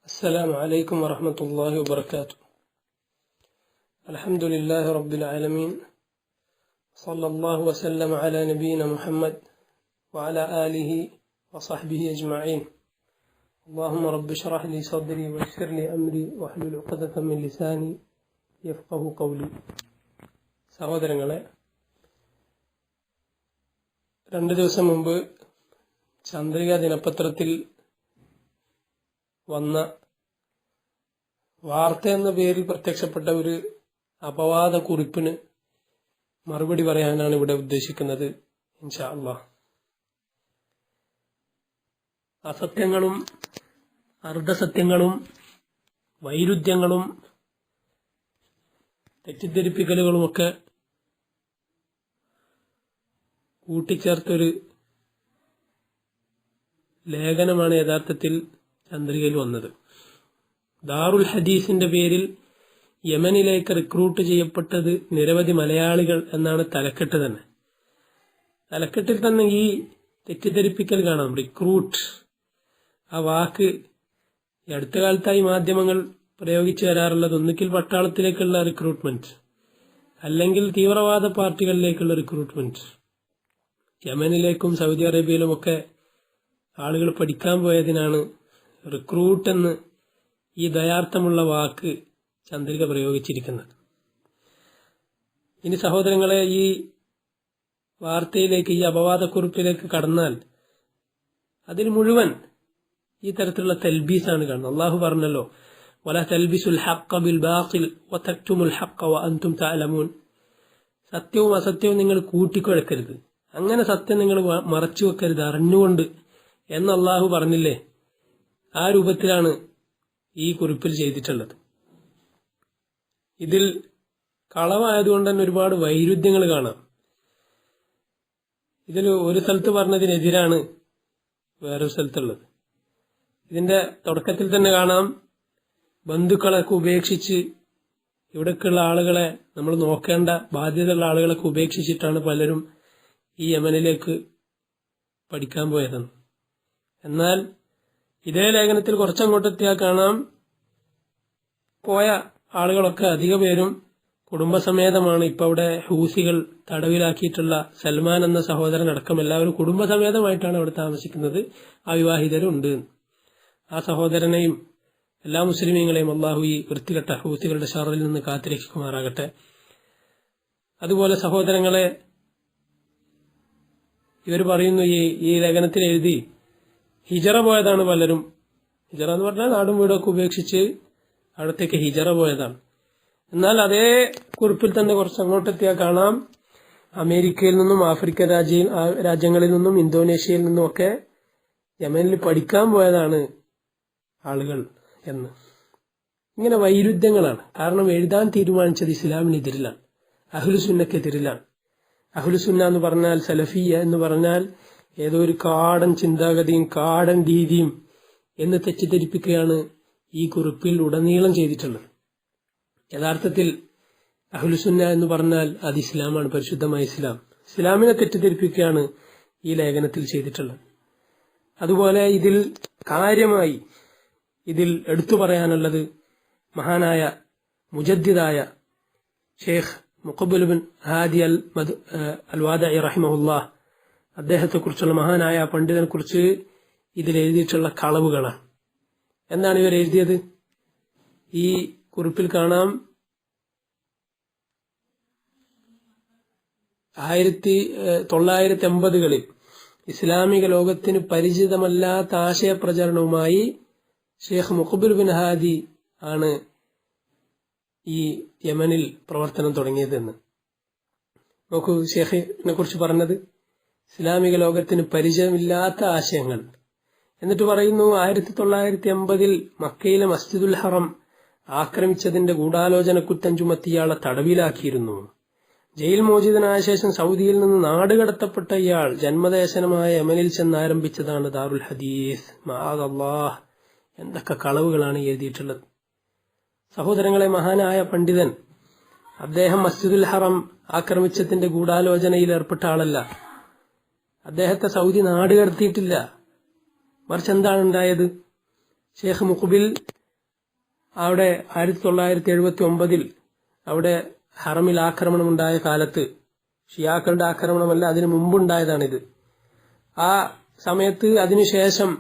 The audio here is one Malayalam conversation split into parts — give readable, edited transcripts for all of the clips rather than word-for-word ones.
السلام عليكم ورحمة الله وبركاته. الحمد لله رب العالمين، صلى الله وسلم على نبينا محمد وعلى آله وصحبه أجمعين. اللهم رب اشرح لي صدري ويسر لي أمري واحلل عقدة من لساني يفقه قولي. സഹോദരങ്ങളെ, 2 ദിവസം മുമ്പ് ചന്ദ്രിക ദിനപത്രത്തിൽ വന്ന വാർത്ത എന്ന പേരിൽ പ്രത്യക്ഷപ്പെട്ട ഒരു അപവാദ കുറിപ്പിന് മറുപടി പറയാനാണ് ഇവിടെ ഉദ്ദേശിക്കുന്നത്. ഇൻഷാ അല്ലാഹ്. അസത്യങ്ങളും അർദ്ധസത്യങ്ങളും വൈരുദ്ധ്യങ്ങളും തെറ്റിദ്ധരിപ്പിക്കലുകളുമൊക്കെ കൂട്ടിച്ചേർത്തൊരു ലേഖനമാണ് യഥാർത്ഥത്തിൽ ചന്ദ്രികയിൽ വന്നത്. ദാറുൽ ഹദീസിന്റെ പേരിൽ യമനിലേക്ക് റിക്രൂട്ട് ചെയ്യപ്പെട്ടത് നിരവധി മലയാളികൾ എന്നാണ് തലക്കെട്ട് തന്നെ. തലക്കെട്ടിൽ തന്നെ ഈ തെറ്റിദ്ധരിപ്പിക്കൽ കാണാം. റിക്രൂട്ട് ആ വാക്ക് ഈ അടുത്ത കാലത്തായി മാധ്യമങ്ങൾ പ്രയോഗിച്ചു വരാറുള്ളത് ഒന്നുകിൽ പട്ടാളത്തിലേക്കുള്ള റിക്രൂട്ട്മെന്റ്, അല്ലെങ്കിൽ തീവ്രവാദ പാർട്ടികളിലേക്കുള്ള റിക്രൂട്ട്മെന്റ്. യമനിലേക്കും സൗദി അറേബ്യയിലുമൊക്കെ ആളുകൾ പഠിക്കാൻ പോയതിനാണ് റിക്രൂട്ട് എന്ന് ഈ ദയാർത്ഥമുള്ള വാക്ക് ചന്ദ്രിക പ്രയോഗിച്ചിരിക്കുന്നത്. ഇനി സഹോദരങ്ങളെ, ഈ വാർത്തയിലേക്ക്, ഈ അപവാദക്കുറിപ്പിലേക്ക് കടന്നാൽ അതിൽ മുഴുവൻ ഈ തരത്തിലുള്ള തൽബീസാണ് കാണുന്നത്. അള്ളാഹു പറഞ്ഞല്ലോ, വലാ തൽബിസുൽ ഹഖ്ഖ ബിൽ ബാഖിൽ വതക്തുമുൽ ഹഖ്ഖ വഅൻതും തഅലമൂൻ. സത്യവും അസത്യവും നിങ്ങൾ കൂട്ടിക്കുഴക്കരുത്, അങ്ങനെ സത്യം നിങ്ങൾ മറച്ചു വെക്കരുത് അറിഞ്ഞുകൊണ്ട് എന്ന് അള്ളാഹു പറഞ്ഞില്ലേ. ആ രൂപത്തിലാണ് ഈ കുറിപ്പിൽ ചെയ്തിട്ടുള്ളത്. ഇതിൽ കളവായതുകൊണ്ട് തന്നെ ഒരുപാട് വൈരുദ്ധ്യങ്ങൾ കാണാം. ഇതിൽ ഒരു സ്ഥലത്ത് പറഞ്ഞതിനെതിരാണ് വേറൊരു സ്ഥലത്തുള്ളത്. ഇതിന്റെ തുടക്കത്തിൽ തന്നെ കാണാം, ബന്ധുക്കളൊക്കെ ഉപേക്ഷിച്ച് ഇവിടേക്കുള്ള ആളുകളെ, നമ്മൾ നോക്കേണ്ട ബാധ്യതയുള്ള ആളുകളൊക്കെ ഉപേക്ഷിച്ചിട്ടാണ് പലരും ഈ യമനിലേക്ക് പഠിക്കാൻ പോയതെന്ന്. എന്നാൽ ഇതേ ലേഖനത്തിൽ കുറച്ചങ്ങോട്ടെത്തിയാൽ കാണാം, പോയ ആളുകളൊക്കെ അധിക പേരും കുടുംബസമേതമാണ്. ഇപ്പൊ അവിടെ ഹൂസികൾ തടവിലാക്കിയിട്ടുള്ള സൽമാൻ എന്ന സഹോദരൻ അടക്കം എല്ലാവരും കുടുംബസമേതമായിട്ടാണ് അവിടെ താമസിക്കുന്നത്. അവിവാഹിതരുണ്ട്. ആ സഹോദരനെയും എല്ലാ മുസ്ലിമീങ്ങളെയും അള്ളാഹു ഈ വൃത്തികെട്ട ഹൂസികളുടെ ഷറിൽ നിന്ന് കാത്തിരക്ഷിക്കുമാറാകട്ടെ. അതുപോലെ സഹോദരങ്ങളെ, ഇവർ പറയുന്നു, ഈ ലേഖനത്തിൽ എഴുതി ഹിജറ പോയതാണ് പലരും. ഹിജറ എന്ന് പറഞ്ഞാൽ നാടും വീടൊക്കെ ഉപേക്ഷിച്ച് അവിടത്തേക്ക് ഹിജറ പോയതാണ്. എന്നാൽ അതേ കുറിപ്പിൽ തന്നെ കുറച്ച് അങ്ങോട്ടെത്തിയാൽ കാണാം, അമേരിക്കയിൽ നിന്നും ആഫ്രിക്കൻ രാജ്യങ്ങളിൽ നിന്നും ഇന്തോനേഷ്യയിൽ നിന്നും ഒക്കെ യമനിൽ പഠിക്കാൻ പോയതാണ് ആളുകൾ എന്ന്. ഇങ്ങനെ വൈരുദ്ധ്യങ്ങളാണ്. കാരണം എഴുതാൻ തീരുമാനിച്ചത് ഇസ്ലാമിനെതിരിലാണ്, അഹ്ലുസുന്നക്കെതിരിലാണ്. അഹ്ലുസുന്ന എന്ന് പറഞ്ഞാൽ, സലഫിയ എന്ന് പറഞ്ഞാൽ ഏതോ ഒരു കാടൻ ചിന്താഗതിയും കാടൻ രീതിയും എന്ന് തെറ്റിദ്ധരിപ്പിക്കുകയാണ് ഈ കുറിപ്പിൽ ഉടനീളം ചെയ്തിട്ടുള്ളത്. യഥാർത്ഥത്തിൽ അഹ്ലുസുന്ന എന്ന് പറഞ്ഞാൽ അത് ഇസ്ലാമാണ്, പരിശുദ്ധമായ ഇസ്ലാം. ഇസ്ലാമിനെ തെറ്റിദ്ധരിപ്പിക്കുകയാണ് ഈ ലേഖനത്തിൽ ചെയ്തിട്ടുള്ളത്. അതുപോലെ ഇതിൽ കാര്യമായി ഇതിൽ എടുത്തു പറയാനുള്ളത് മഹാനായ മുജദ്ദിദായ ഷെയ്ഖ് മുഖബിൽ ബിൻ ഹാദി അൽ വാദഇ റഹിമഹുല്ലാഹ്, അദ്ദേഹത്തെക്കുറിച്ചുള്ള മഹാനായ പണ്ഡിതനെ കുറിച്ച് ഇതിൽ എഴുതിയിട്ടുള്ള കളവുകളാണ്. എന്താണ് ഇവർ എഴുതിയത്? ഈ കുറിപ്പിൽ കാണാം, 1980കളിൽ ഇസ്ലാമിക ലോകത്തിന് പരിചിതമല്ലാത്ത ആശയപ്രചരണവുമായി ഷെയ്ഖ് മുഖബിൽ ബിൻ ഹാദി ആണ് ഈ യമനിൽ പ്രവർത്തനം തുടങ്ങിയതെന്ന്. നോക്കൂ, ഷെയ്ഖിനെ കുറിച്ച് പറഞ്ഞത് ഇസ്ലാമിക ലോകത്തിന് പരിചയമില്ലാത്ത ആശയങ്ങൾ. എന്നിട്ട് പറയുന്നു, 1980 മക്കയിലെ മസ്ജിദുൽ ഹറം ആക്രമിച്ചതിന്റെ ഗൂഢാലോചന കുറ്റം ചുമത്തി ഇയാളെ തടവിലാക്കിയിരുന്നു. ജയിൽ മോചിതനായ ശേഷം സൗദിയിൽ നിന്ന് നാടുകടത്തപ്പെട്ട ഇയാൾ ജന്മദേശനമായ യമനിൽ ചെന്നാരംഭിച്ചതാണ് ദാറുൽ ഹദീസ്. മഅദല്ലാഹ്, എന്തൊക്കെ കളവുകളാണ് എഴുതിയിട്ടുള്ളത്. സഹോദരങ്ങളെ, മഹാനായ പണ്ഡിതൻ അദ്ദേഹം മസ്ജിദുൽ ഹറം ആക്രമിച്ചതിന്റെ ഗൂഢാലോചനയിൽ ഏർപ്പെട്ട ആളല്ല. അദ്ദേഹത്തെ സൗദി നാട് കടത്തിയിട്ടില്ല. മറിച്ച് എന്താണ് ഉണ്ടായത്? ഷേഖ് മുഖ്ബിൽ അവിടെ 1979 അവിടെ ഹറമിൽ ആക്രമണമുണ്ടായ കാലത്ത്, ഷിയാക്കളുടെ ആക്രമണമല്ല, അതിനു മുമ്പുണ്ടായതാണിത്. ആ സമയത്ത് അതിനുശേഷം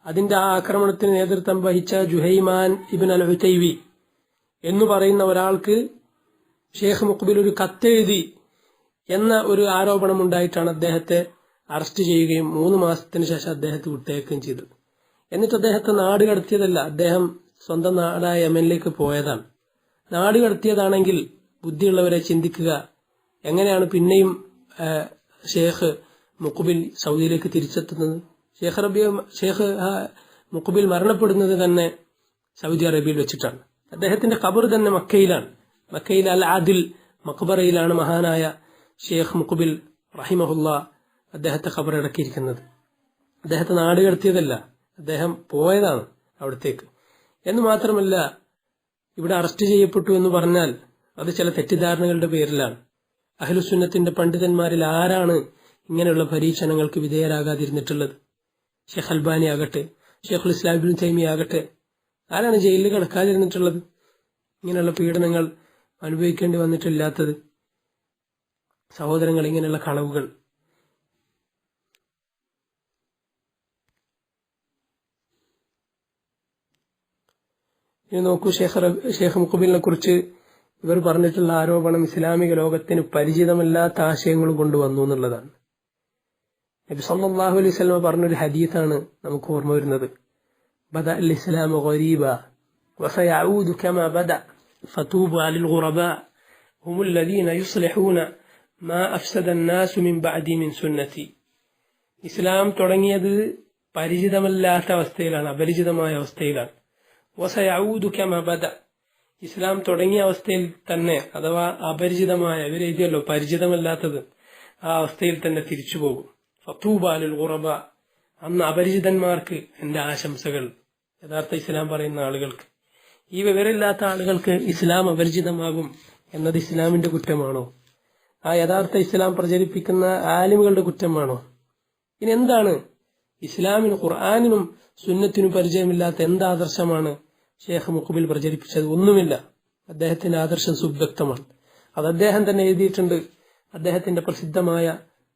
അതിന്റെ ആ ആക്രമണത്തിന് നേതൃത്വം വഹിച്ച ജുഹൈമാൻ ഇബ്ൻ അൽ ഉതൈവി എന്ന് പറയുന്ന ഒരാൾക്ക് ഷേഖ് മുഖ്ബിൽ ഒരു കത്തെഴുതി എന്ന ഒരു ആരോപണമുണ്ടായിട്ടാണ് അദ്ദേഹത്തെ അറസ്റ്റ് ചെയ്യുകയും 3 മാസത്തിന് ശേഷം അദ്ദേഹത്തെ വിട്ടേക്കുകയും ചെയ്തത്. എന്നിട്ട് അദ്ദേഹത്തെ നാട് കടത്തിയതല്ല, അദ്ദേഹം സ്വന്തം നാടായ യമനിലേക്ക് പോയതാണ്. നാട് കടത്തിയതാണെങ്കിൽ ബുദ്ധിയുള്ളവരെ ചിന്തിക്കുക, എങ്ങനെയാണ് പിന്നെയും ഷേഖ് മുഖ്ബിൽ സൗദിയിലേക്ക് തിരിച്ചെത്തുന്നത്? ഷേഖ് മുഖ്ബിൽ മരണപ്പെടുന്നത് തന്നെ സൗദി അറേബ്യയിൽ വെച്ചിട്ടാണ്. അദ്ദേഹത്തിന്റെ ഖബർ തന്നെ മക്കയിലാണ്. മക്കയിൽ അൽ ആദിൽ മഖ്ബറയിലാണ് മഹാനായ ഷേഖ് മുഖ്ബിൽ റഹിമഹുല്ല അദ്ദേഹത്തെ ഖബർ അടക്കിയിരിക്കുന്നത്. അദ്ദേഹത്തെ നാട് കടത്തിയതല്ല, അദ്ദേഹം പോയതാണ് അവിടത്തേക്ക്. എന്ന് മാത്രമല്ല, ഇവിടെ അറസ്റ്റ് ചെയ്യപ്പെട്ടു എന്ന് പറഞ്ഞാൽ അത് ചില തെറ്റിദ്ധാരണകളുടെ പേരിലാണ്. അഹ്ലുസുന്നത്തിന്റെ പണ്ഡിതന്മാരിൽ ആരാണ് ഇങ്ങനെയുള്ള പരീക്ഷണങ്ങൾക്ക് വിധേയരാകാതിരുന്നിട്ടുള്ളത്? ഷെയ്ഖ് അൽബാനി ആകട്ടെ, ഷെയ്ഖുൽ ഇസ്ലാം ഇബ്നു തൈമിയ്യ ആകട്ടെ, ആരാണ് ജയിലിൽ കിടക്കാതിരുന്നിട്ടുള്ളത്? ഇങ്ങനെയുള്ള പീഡനങ്ങൾ അനുഭവിക്കേണ്ടി വന്നിട്ടില്ലാത്തത്? സഹോദരങ്ങൾ, ഇങ്ങനെയുള്ള കളവുകൾ ഇനി നോക്കൂ. ഷേഖ് മുഖ്ബിലിനെ കുറിച്ച് ഇവർ പറഞ്ഞിട്ടുള്ള ആരോപണം ഇസ്ലാമിക ലോകത്തിന് പരിചിതമല്ലാത്ത ആശയങ്ങൾ കൊണ്ടുവന്നു എന്നുള്ളതാണ്. നബി സല്ലല്ലാഹു അലൈഹി വസല്ലം പറഞ്ഞൊരു ഹദീസാണ് നമുക്ക് ഓർമ്മ വരുന്നത്. ബദഅ അൽ ഇസ്ലാമു ഗരീബ വസയഊദു കമാ ബദഅ ഫതൂബു അലിൽ ഗുറബാ ഹുമുൽ ലദീന യുസ്ലിഹൂന മാ അഫ്സദ അന്നാസു മിൻ ബഅദി മിൻ സുന്നതി. ഇസ്ലാം തുടങ്ങിയത് പരിചിതമല്ലാത്ത അവസ്ഥയിലാണ്, അപരിചിതമായ അവസ്ഥയിലാണ്. വസയഊദു കമാ ബദഅ, ഇസ്ലാം തുടങ്ങിയ അവസ്ഥയിൽ തന്നെ, അഥവാ അപരിചിതമായ, ഇവരെഴുതിയല്ലോ പരിചിതമല്ലാത്തത്, ആ അവസ്ഥയിൽ തന്നെ തിരിച്ചു പോകും. ഫതൂബ അലിൽ ഗുറബ, അന്ന് അപരിചിതന്മാർക്ക് എന്റെ ആശംസകൾ. യഥാർത്ഥ ഇസ്ലാം പറയുന്ന ആളുകൾക്ക്, ഈ വിവരമില്ലാത്ത ആളുകൾക്ക് ഇസ്ലാം അപരിചിതമാകും എന്നത് ഇസ്ലാമിന്റെ കുറ്റമാണോ? ആ യഥാർത്ഥ ഇസ്ലാം പ്രചരിപ്പിക്കുന്ന ആലിമുകളുടെ കുറ്റമാണോ? ഇനി എന്താണ് ഇസ്ലാമിന്, ഖുർആനിനും സുന്നത്തിനും പരിചയമില്ലാത്ത എന്താദർശമാണ് ഷേഖ് മുഖ്ബിൽ പ്രചരിപ്പിച്ചത്? ഒന്നുമില്ല. അദ്ദേഹത്തിന്റെ ആദർശം സുവ്യക്തമാണ്. അത് അദ്ദേഹം തന്നെ എഴുതിയിട്ടുണ്ട്. അദ്ദേഹത്തിന്റെ പ്രസിദ്ധമായ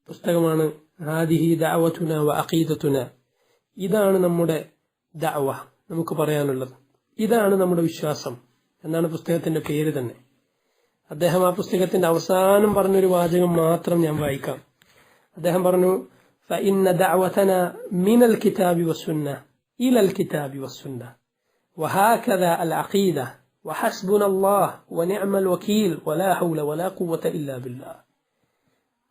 പുസ്തകമാണ് ഹാദിഹി ദഅവതുന വ അഖീദതുന. ഇതാണ് നമ്മുടെ ദഅവ, നമുക്ക് പറയാനുള്ളത്. ഇതാണ് നമ്മുടെ വിശ്വാസം എന്നാണ് പുസ്തകത്തിന്റെ പേര് തന്നെ. അദ്ദേഹം ആ പുസ്തകത്തിന്റെ അവസാനം പറഞ്ഞൊരു വാചകം മാത്രം ഞാൻ വായിക്കാം. അദ്ദേഹം പറഞ്ഞു, فإن دعوتنا من الكتاب والسنة إلى الكتاب والسنة وهكذا العقيدة وحسبنا الله ونعم الوكيل ولا حول ولا قوة إلا بالله.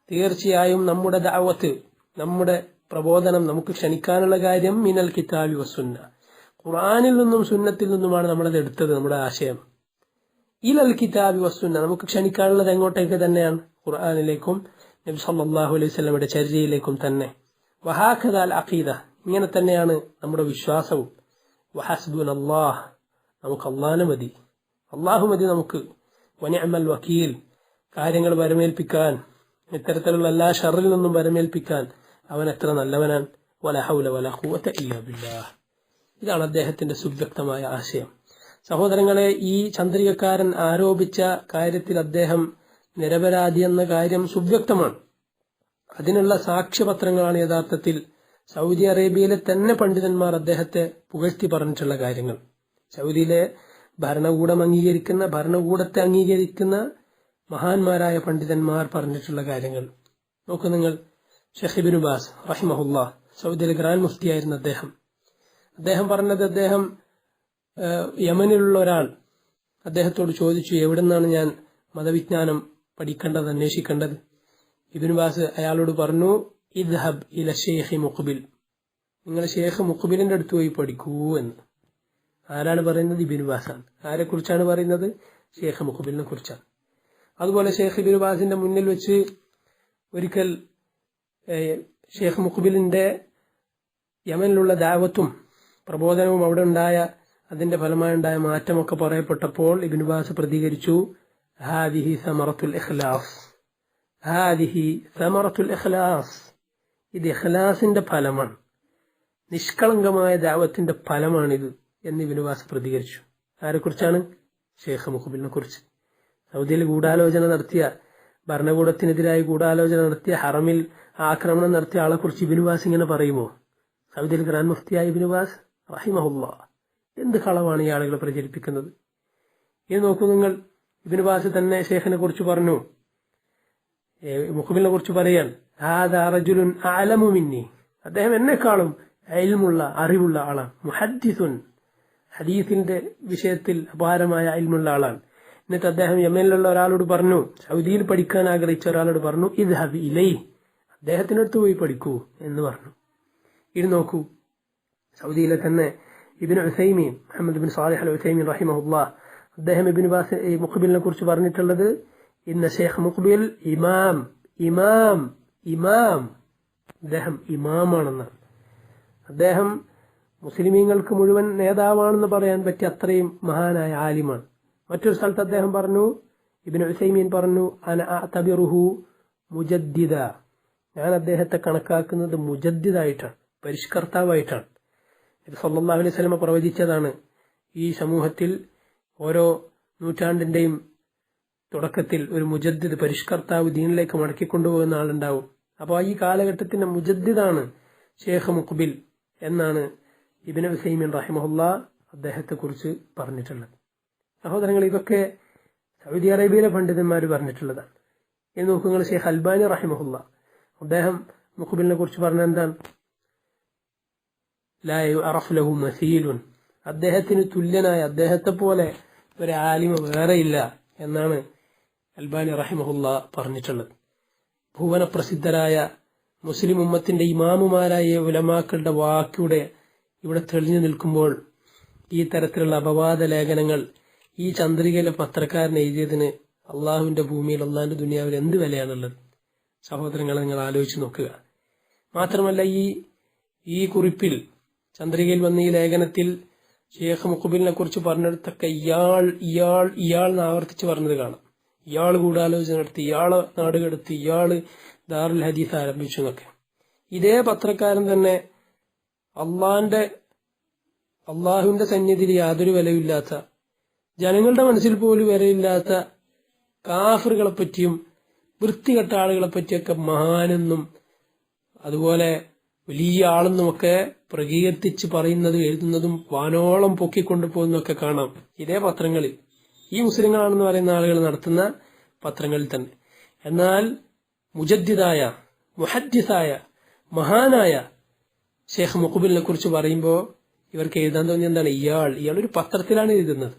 തീർച്ചയായും നമ്മുടെ ദഅവത്ത്, നമ്മുടെ പ്രബോധനം, നമുക്ക് ക്ഷണിക്കാനുള്ള കാര്യം മിനൽ കിതാബി വസുന്ന, ഖുർആനിൽ നിന്നും സുന്നത്തിൽ നിന്നുമാണ് നമ്മളത് എടുത്തത്. നമ്മുടെ ആശയം ഇലൽ കിതാബി വസുന്ന, നമുക്ക് ക്ഷണിക്കാനുള്ളത് എങ്ങോട്ടേക്ക് തന്നെയാണ്? ഖുർആനിലേക്കും നബി സല്ലല്ലാഹു അലൈഹി വസല്ലമയുടെ ചര്യയിലേക്കും തന്നെ. വഹാഖദാൽ അഖീദ, ഇങ്ങനെ തന്നെയാണ് നമ്മുടെ വിശ്വാസവും. വഹസ്ബുനല്ലാഹ്, നമുക്ക് അല്ലാഹു മതി, അല്ലാഹു മതി നമുക്ക്. വനിഅമൽ വക്കീൽ, കാര്യങ്ങൾ വരമേൽപ്പിക്കാൻ, ഇത്തരത്തിലുള്ള എല്ലാ ഷർറിൽ നിന്നും വരമേൽപ്പിക്കാൻ അവൻ എത്ര നല്ലവനാണ്. വലാ ഹൗല വലാ ഖുവത ഇല്ലാ ബില്ലാഹ്. ഇതാണ് അദ്ദേഹത്തിന്റെ സുവ്യക്തമായ ആശയം. സഹോദരങ്ങളെ, ഈ ചന്ദ്രികക്കാരൻ ആരോപിച്ച കാര്യത്തിൽ അദ്ദേഹം നിരപരാധി എന്ന കാര്യം സുവ്യക്തമാണ്. അതിനുള്ള സാക്ഷ്യപത്രങ്ങളാണ് യഥാർത്ഥത്തിൽ സൗദി അറേബ്യയിലെ തന്നെ പണ്ഡിതന്മാർ അദ്ദേഹത്തെ പുകഴ്ത്തി പറഞ്ഞിട്ടുള്ള കാര്യങ്ങൾ. സൗദിയിലെ ഭരണകൂടത്തെ അംഗീകരിക്കുന്ന മഹാന്മാരായ പണ്ഡിതന്മാർ പറഞ്ഞിട്ടുള്ള കാര്യങ്ങൾ നോക്കൂ നിങ്ങൾ. ഷെയ്ഖ് ഇബ്നു ബാസ് റഹിമഹുല്ലാ, സൗദിയിലെ ഗ്രാൻഡ് മുഫ്തിയായിരുന്ന അദ്ദേഹം പറഞ്ഞത്, അദ്ദേഹം യമനിലുള്ള ഒരാൾ അദ്ദേഹത്തോട് ചോദിച്ചു, എവിടെ നിന്നാണ് ഞാൻ മതവിജ്ഞാനം പഠിക്കേണ്ടത്, അന്വേഷിക്കേണ്ടത്? ഇബ്നു ബാസ് അയാളോട് പറഞ്ഞു, ഇദ്ഹബ് ഇല ഷെയ്ഖ് മുഖ്ബിൽ, നിങ്ങൾ ഷെയ്ഖ് മുഖ്ബിലിന്റെ അടുത്ത് പോയി പഠിക്കൂ എന്ന്. ആരാണ് പറയുന്നത്? ഇബ്നു ബാസാണ്. ആരെ കുറിച്ചാണ് പറയുന്നത്? ഷെയ്ഖ് മുഖ്ബിലിനെ കുറിച്ചാണ്. അതുപോലെ ഷെയ്ഖ് ഇബ്നു ബാസിന്റെ മുന്നിൽ വെച്ച് ഒരിക്കൽ ഷെയ്ഖ് മുഖ്ബിലിന്റെ യമനിലുള്ള ദഅവത്തും പ്രബോധനവും അവിടെ ഉണ്ടായ, അതിന്റെ ഫലമായുണ്ടായ മാറ്റമൊക്കെ പറയപ്പെട്ടപ്പോൾ ഇബ്നു ബാസ് പ്രതികരിച്ചു, ഹാദിഹി സമറത്തുൽ ഇഖ്ലാസ്, ഹാദിഹി സമറത്തുൽ ഇഖ്ലാസ്, ഇത് ഇഖ്ലാസിന്റെ ഫലമാണ്. നിഷ്കളങ്കമായ ദഅവത്തിന്റെ ഫലമാണിത് എന്ന് ഇബ്നു ബാസ് പ്രതികരിച്ചു. ആരെക്കുറിച്ചാണ്? ഷെയ്ഖ് മുഖ്ബിലിനെ കുറിച്ച്. സൗദിയിൽ ഗൂഢാലോചന നടത്തിയ, ഭരണകൂടത്തിനെതിരായി ഗൂഢാലോചന നടത്തിയ, ഹറമിൽ ആക്രമണം നടത്തിയ ആളെ കുറിച്ച് ഇബ്നു ബാസ് ഇങ്ങനെ പറയുമോ? സൗദിയിൽ ഗ്രാൻഡ് മുഫ്തിയായ ഇബ്നു ബാസ് റഹിമഹുല്ലാഹ്, എന്ത് കളവാണ് ഈ ആളുകൾ പ്രചരിപ്പിക്കുന്നത്? ഇത് നോക്കൂ നിങ്ങൾ. ഇബ്നു ബാസ് തന്നെ ഷെയ്ഖിനെ കുറിച്ച് പറഞ്ഞു, മുഖ്ബിലിനെ കുറിച്ച് പറയാൻ, ഹാദാ റജുലുൻ അഅലമു മിന്നി, അദ്ദേഹം എന്നെക്കാളും ഇൽമുള്ള, അറിവുള്ള ആളാണ്. മുഹദ്ദിസുൻ, ഹദീസിന്റെ വിഷയത്തിൽ അപാരമായ ഇൽമുള്ള ആളാണ്. എന്നിട്ട് അദ്ദേഹം യമനിലുള്ള ഒരാളോട് പറഞ്ഞു, സൗദിയിൽ പഠിക്കാൻ ആഗ്രഹിച്ച ഒരാളോട് പറഞ്ഞു, ഇദ്ഹബ് ഇലൈഹി, അദ്ദേഹത്തിനടുത്ത് പോയി പഠിക്കൂ എന്ന് പറഞ്ഞു. ഇത് നോക്കൂ, സൗദിയിലെ തന്നെ ഇബ്നു ഉസൈമീൻ, മുഹമ്മദ് ബിൻ സാലിഹ് അൽ ഉസൈമീൻ റഹിമഹുല്ലാഹ്, അദ്ദേഹം ഇബ്നു ബാസ് മുഖ്ബിലിനെ കുറിച്ച് പറഞ്ഞിട്ടുള്ളത്, ഇന്ന ഷെയ്ഖ് മുഖ്ബിൽ ഇമാം ഇമാം ഇമാം, അദ്ദേഹം ഇമാമാണെന്നാണ്. അദ്ദേഹം മുസ്ലിമീങ്ങൾക്ക് മുഴുവൻ നേതാവാണെന്ന് പറയാൻ പറ്റിയ അത്രയും മഹാനായ ആലിമാണ്. മറ്റൊരു സ്ഥലത്ത് അദ്ദേഹം പറഞ്ഞു, ഇബ്നു ഉസൈമീൻ പറഞ്ഞു, അന അഅ്തബിറുഹു മുജദ്ദിദ, ഞാൻ അദ്ദേഹത്തെ കണക്കാക്കുന്നത് മുജദ്ദിദായിട്ടാണ്, പരിഷ്കർത്താവായിട്ടാണ്. നബി സല്ലല്ലാഹു അലൈഹി വസല്ലം പ്രവചിച്ചതാണ്, ഈ സമൂഹത്തിൽ ഓരോ നൂറ്റാണ്ടിന്റെയും തുടക്കത്തിൽ ഒരു മുജദ്ദിദ്, പരിഷ്കർത്താവ്, ദീനിലേക്ക് മടക്കിക്കൊണ്ടുപോകുന്ന ആളുണ്ടാവും. അപ്പോൾ ഈ കാലഘട്ടത്തിന്റെ മുജദ്ദിദാണ് ഷെയ്ഖ് മുഖ്ബിൽ എന്നാണ് ഇബ്നു ഉസൈമീൻ റഹിമഹുല്ലാഹ് അദ്ദേഹത്തെ കുറിച്ച് പറഞ്ഞിട്ടുള്ളത്. സഹോദരങ്ങൾ, ഇതൊക്കെ സൗദി അറേബ്യയിലെ പണ്ഡിതന്മാർ പറഞ്ഞിട്ടുള്ളതാണ്. ഇത് നോക്കുക, ഷെയ്ഖ് അൽബാനി റഹിമഹുല്ലാഹ് അദ്ദേഹം മുഖ്ബിലിനെ കുറിച്ച് പറഞ്ഞ എന്താണ്? ലാ യുഅറഫ് ലഹു മസീലുൻ, അദ്ദേഹത്തിന് തുല്യനായ, അദ്ദേഹത്തെ പോലെ ഒരു ആലിമ വേറെയില്ല എന്നാണ് അൽബാനി റഹിമഹുല്ലാഹ് പറഞ്ഞിട്ടുള്ളത്. ഭുവന പ്രസിദ്ധരായ മുസ്ലിം ഉമ്മത്തിന്റെ ഇമാമുമാരായ ഉലമാക്കളുടെ വാക്കിലൂടെ ഇവിടെ തെളിഞ്ഞു നിൽക്കുമ്പോൾ ഈ തരത്തിലുള്ള അപവാദ ലേഖനങ്ങൾ ഈ ചന്ദ്രികയിലെ പത്രക്കാരൻ എഴുതിയതിന് അള്ളാഹുവിന്റെ ഭൂമിയിൽ, അള്ളാഹിന്റെ ദുനിയാവിൽ എന്ത് വിലയാണുള്ളത്? സഹോദരങ്ങളെ, നിങ്ങൾ ആലോചിച്ച് നോക്കുക. മാത്രമല്ല, ഈ കുറിപ്പിൽ, ചന്ദ്രികയിൽ വന്ന ഈ ലേഖനത്തിൽ ഷെയ്ഖ് മുഖ്ബിലിനെ കുറിച്ച് പറഞ്ഞെടുത്തൊക്കെ ഇയാൾ ഇയാൾ ഇയാൾ എന്ന് ആവർത്തിച്ച് പറഞ്ഞത് കാണാം. ഇയാൾ ഗൂഢാലോചന നടത്തി, ഇയാള് നാടുകടത്തി, ഇയാള് ദാറുൽ ഹദീസ് ആരംഭിച്ചു എന്നൊക്കെ. ഇതേ പത്രക്കാരൻ തന്നെ അള്ളാഹുവിന്റെ സന്നിധിയിൽ യാതൊരു വിലയില്ലാത്ത, ജനങ്ങളുടെ മനസ്സിൽ പോലും വിലയില്ലാത്ത കാഫറുകളെ പറ്റിയും വൃത്തികെട്ട ആളുകളെ പറ്റിയൊക്കെ മഹാനെന്നും അതുപോലെ വലിയ ആളെന്നുമൊക്കെ പ്രകീർത്തിച്ച് പറയുന്നതും എഴുതുന്നതും വാനോളം പൊക്കിക്കൊണ്ടു പോകുന്നതൊക്കെ കാണാം ഇതേ പത്രങ്ങളിൽ, ഈ മുസ്ലിങ്ങളാണെന്ന് പറയുന്ന ആളുകൾ നടത്തുന്ന പത്രങ്ങളിൽ തന്നെ. എന്നാൽ മുജദ്ദിദായ, മുഹദ്ദിസായ, മഹാനായ ഷെയ്ഖ് മുഖ്ബിലിനെ കുറിച്ച് പറയുമ്പോൾ ഇവർക്ക് എഴുതാൻ തോന്നി എന്താണ്? ഇയാൾ ഒരു പത്രത്തിലാണ് എഴുതുന്നത്.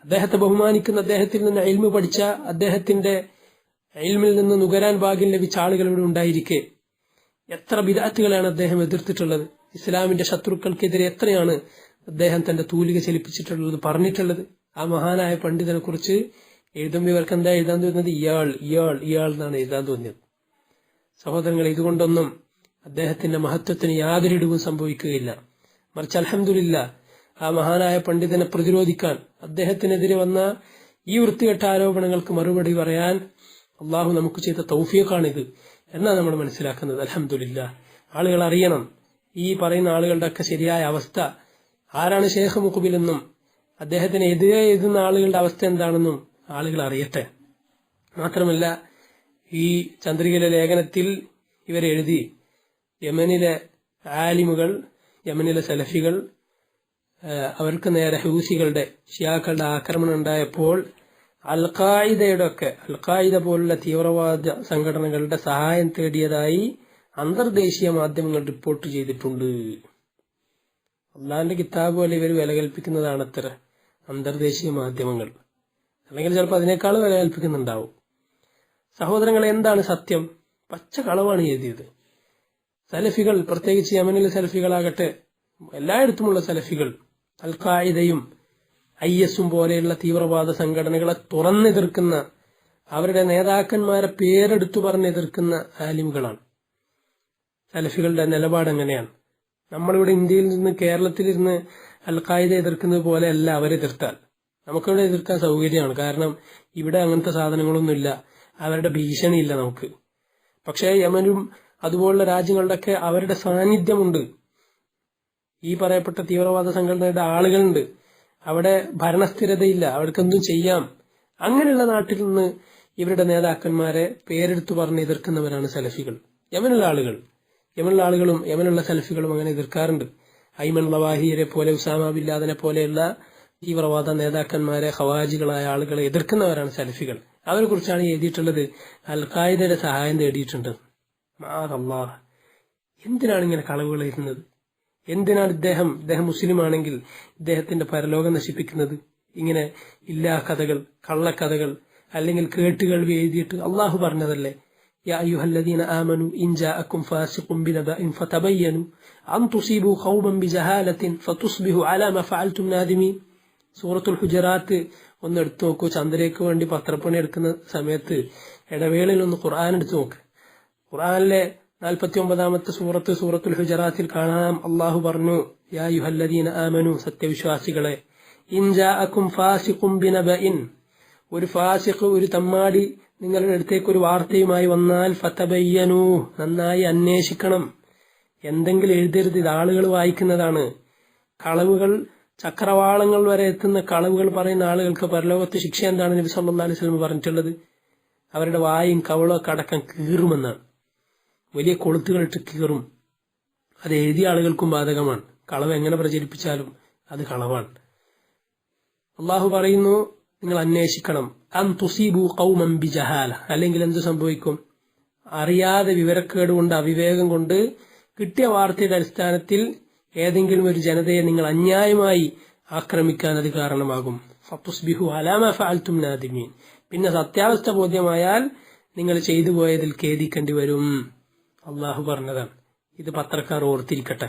അദ്ദേഹത്തെ ബഹുമാനിക്കുന്ന, അദ്ദേഹത്തിൽ നിന്ന് ഇൽമു പഠിച്ച, അദ്ദേഹത്തിന്റെ ഇൽമിൽ നിന്ന് നുകരാൻ ഭാഗ്യം ലഭിച്ച ആളുകൾ ഇവിടെ ഉണ്ടായിരിക്കെ എത്ര ബിദ്അത്തുകളാണ് അദ്ദേഹം എതിർത്തിട്ടുള്ളത്. ഇസ്ലാമിന്റെ ശത്രുക്കൾക്കെതിരെ എത്രയാണ് അദ്ദേഹം തന്റെ തൂലിക ചലിപ്പിച്ചിട്ടുള്ളത്, പറഞ്ഞിട്ടുള്ളത്. ആ മഹാനായ പണ്ഡിതനെ കുറിച്ച് എഴുതുമ്പോൾ ഇവർക്ക് എന്താ എഴുതാൻ തോന്നുന്നത്? ഇയാൾ എന്നാണ് എഴുതാൻ തോന്നിയത്. സഹോദരങ്ങളെ, ഇതുകൊണ്ടൊന്നും അദ്ദേഹത്തിന്റെ മഹത്വത്തിന് യാതൊരു ഇടിവും സംഭവിക്കുകയില്ല. മറിച്ച് അൽഹംദുലില്ലാഹ്, ആ മഹാനായ പണ്ഡിതനെ പ്രതിരോധിക്കാൻ, അദ്ദേഹത്തിനെതിരെ വന്ന ഈ വൃത്തികെട്ട ആരോപണങ്ങൾക്ക് മറുപടി പറയാൻ അള്ളാഹു നമുക്ക് ചെയ്ത തൗഫീഖാണിത് എന്നാണ് നമ്മൾ മനസ്സിലാക്കുന്നത്. അൽഹംദുലില്ലാഹ്, ആളുകൾ അറിയണം ഈ പറയുന്ന ആളുകളുടെ ഒക്കെ ശരിയായ അവസ്ഥ. ആരാണ് ഷെയ്ഖ് മുഖ്ബിൽ എന്നും അദ്ദേഹത്തിന് എതിരെ എഴുതുന്ന ആളുകളുടെ അവസ്ഥ എന്താണെന്നും ആളുകൾ അറിയട്ടെ. മാത്രമല്ല, ഈ ചന്ദ്രികയിലെ ലേഖനത്തിൽ ഇവരെഴുതി, യമനിലെ ആലിമുകൾ, യമനിലെ സലഫികൾ, അവർക്ക് നേരെ ഹൂസികളുടെ, ഷിയാക്കളുടെ ആക്രമണം ഉണ്ടായപ്പോൾ അൽഖായിദ പോലുള്ള തീവ്രവാദ സംഘടനകളുടെ സഹായം തേടിയതായി അന്തർദേശീയ മാധ്യമങ്ങൾ റിപ്പോർട്ട് ചെയ്തിട്ടുണ്ട്. അള്ളാഹിന്റെ കിതാബ് പോലെ ഇവർ വില കൽപ്പിക്കുന്നതാണ് അത്ര അന്തർദേശീയ മാധ്യമങ്ങൾ. അല്ലെങ്കിൽ ചിലപ്പോൾ അതിനേക്കാൾ വില കൽപ്പിക്കുന്നുണ്ടാവും. സഹോദരങ്ങളെ, എന്താണ് സത്യം? പച്ച കളവാണ് എഴുതിയത്. സലഫികൾ, പ്രത്യേകിച്ച് യമനിലെ സലഫികളാകട്ടെ, എല്ലായിടത്തുമുള്ള സലഫികൾ അൽഖായിദയും IS പോലെയുള്ള തീവ്രവാദ സംഘടനകളെ തുറന്നെതിർക്കുന്ന, അവരുടെ നേതാക്കന്മാരെ പേരെടുത്തു പറഞ്ഞെതിർക്കുന്ന ആലിമുകളാണ്. സലഫികളുടെ നിലപാട് എങ്ങനെയാണ്? നമ്മളിവിടെ ഇന്ത്യയിൽ നിന്ന്, കേരളത്തിലിരുന്ന് അൽഖായിദ എതിർക്കുന്നത് പോലെയല്ല അവരെതിർത്താൽ. നമുക്കിവിടെ എതിർക്കാൻ സൗകര്യമാണ്. കാരണം ഇവിടെ അങ്ങനത്തെ സാധനങ്ങളൊന്നുമില്ല, അവരുടെ ഭീഷണിയില്ല നമുക്ക്. പക്ഷേ യമനും അതുപോലുള്ള രാജ്യങ്ങളുടെയൊക്കെ അവരുടെ സാന്നിധ്യമുണ്ട്. ഈ പറയപ്പെട്ട തീവ്രവാദ സംഘടനയുടെ ആളുകളുണ്ട്, അവിടെ ഭരണസ്ഥിരതയില്ല, അവർക്കെന്തും ചെയ്യാം. അങ്ങനെയുള്ള നാട്ടിൽ നിന്ന് ഇവരുടെ നേതാക്കന്മാരെ പേരെടുത്തു പറഞ്ഞ് എതിർക്കുന്നവരാണ് സലഫികൾ. യമനുള്ള ആളുകളും യമനുള്ള സലഫികളും അങ്ങനെ എതിർക്കാറുണ്ട്. ഐമൻ ലവാഹിയെ പോലെ, ഉസാമ ബിൻ ലാദനെ പോലെയുള്ള തീവ്രവാദ നേതാക്കന്മാരെ, ഖവാജികളായ ആളുകളെ എതിർക്കുന്നവരാണ് സലഫികൾ. അവരെ കുറിച്ചാണ് എഴുതിയിട്ടുള്ളത്, അൽ ഖായിദയുടെ സഹായം തേടിയിട്ടുണ്ട്. മഅദല്ലാഹ്, എന്തിനാണ് ഇങ്ങനെ കളവുകൾ എഴുതുന്നത്? എന്തിനാണ് ഇദ്ദേഹം മുസ്ലിമാണെങ്കിൽ ഇദ്ദേഹത്തിന്റെ പരലോകം നശിപ്പിക്കുന്നത്? ഇങ്ങനെ ഇല്ലാ കഥകൾ, കള്ളക്കഥകൾ, അല്ലെങ്കിൽ കേട്ടുകേൾവി എഴുതിയിട്ട് അള്ളാഹു പറഞ്ഞതല്ലേ, യാ അയ്യുഹല്ലദീന ആമനു ഇൻ ജാഅക്കും ഫാസിഖുൻ ബിനബഇൻ ഫതബയ്യനു അൻ തുസീബു ഖൗമൻ ബിജഹാലത്തിൻ ഫതുസ്ബിഹു അലാ മാ ഫഅൽതും നാദിമീൻ. സൂറത്തുൽ ഹുജറാത്ത് ഒന്ന് എടുത്തു നോക്കൂ. ചന്ദ്രയ്ക്ക് വേണ്ടി പത്രപ്പണി എടുക്കുന്ന സമയത്ത് ഇടവേളയിൽ ഒന്ന് ഖുർആൻ എടുത്തു നോക്ക്. ഖുർആനിലെ 49-ാമത്തെ സൂറത്തുൽ ഹുജറാത്തിൽ കാണാം, അള്ളാഹു പറഞ്ഞു, യാ അയ്യുഹല്ലദീന ആമനു, സത്യവിശ്വാസികളെ, ഇൻ ജാഅക്കും ഫാസിഖുൻ ബിനബഇൻ, ഒരു ഫാസിഖ്, ഒരു തമ്മാടി നിങ്ങളുടെ അടുത്തേക്ക് ഒരു വാർത്തയുമായി വന്നാൽ ഫതബയ്യനു, നന്നായി അന്വേഷിക്കണം. എന്തെങ്കിലും എഴുതരുത്, ഇത് ആളുകൾ വായിക്കുന്നതാണ്. കളവുകൾ, ചക്രവാളങ്ങൾ വരെ എത്തുന്ന കളവുകൾ പറയുന്ന ആളുകൾക്ക് പരലോകത്ത് ശിക്ഷ എന്താണ് നബി സല്ലല്ലാഹു അലൈഹി വസല്ലം പറഞ്ഞിട്ടുള്ളത്? അവരുടെ വായും കവളൊക്കെ അടക്കം കീറുമെന്നാണ്. വലിയ കൊളുത്തുകളിട്ട് കീറും. അത് എഴുതിയ ആളുകൾക്കും ബാധകമാണ്. കളവ് എങ്ങനെ പ്രചരിപ്പിച്ചാലും അത് കളവാണ്. അള്ളാഹു പറയുന്നു, നിങ്ങൾ അന്വേഷിക്കണം. അൻ തുസീബു ഖൗമൻ ബിജഹാല, അല്ലെങ്കിൽ എന്ത് സംഭവിക്കും? അറിയാതെ, വിവരക്കേട് കൊണ്ട്, അവിവേകം കൊണ്ട് കിട്ടിയ വാർത്തയുടെ അടിസ്ഥാനത്തിൽ ഏതെങ്കിലും ഒരു ജനതയെ നിങ്ങൾ അന്യായമായി ആക്രമിക്കാൻ അത് കാരണമാകും. ഫതുസ്ബിഹു അലാ മാ ഫഅൽതും നാദിമീൻ, പിന്നെ സത്യാവസ്ഥ ബോധ്യമായാൽ നിങ്ങൾ ചെയ്തു പോയതിൽ ഖേദിക്കേണ്ടി വരും. അള്ളാഹു പറഞ്ഞതാണ്. ഇത് പത്രക്കാർ ഓർത്തിരിക്കട്ടെ.